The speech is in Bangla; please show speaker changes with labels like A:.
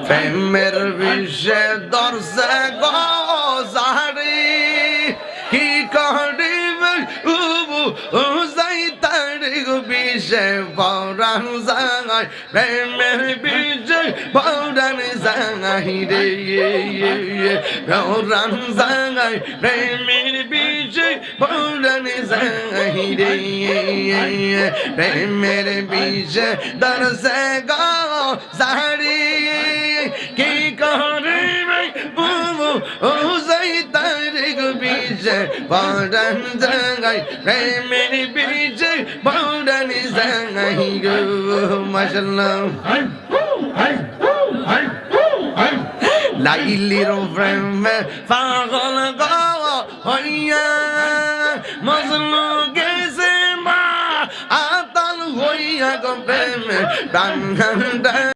A: প্রেমের বিষে দর্শে গজারি কি করিবে উবু উজাই তারি বিষে পরাণ জাগাই প্রেমের বিষে পরাণ জাগাই রে পরাণ জাগাই প্রেমের বিষে পরাণ জাগাই রে প্রেমের বিষে দর্শে গজারি কি করিবে উবু উজাই তারি বিষে পরাণ জাগাই প্রেমের বিষে পরাণ জাগাই গো মাশাআল্লাহ লাইলির প্রেমে পাগল গো হইয়া মজনু গেছে মা আতাল হইয়া গো প্রেমে প্রাণ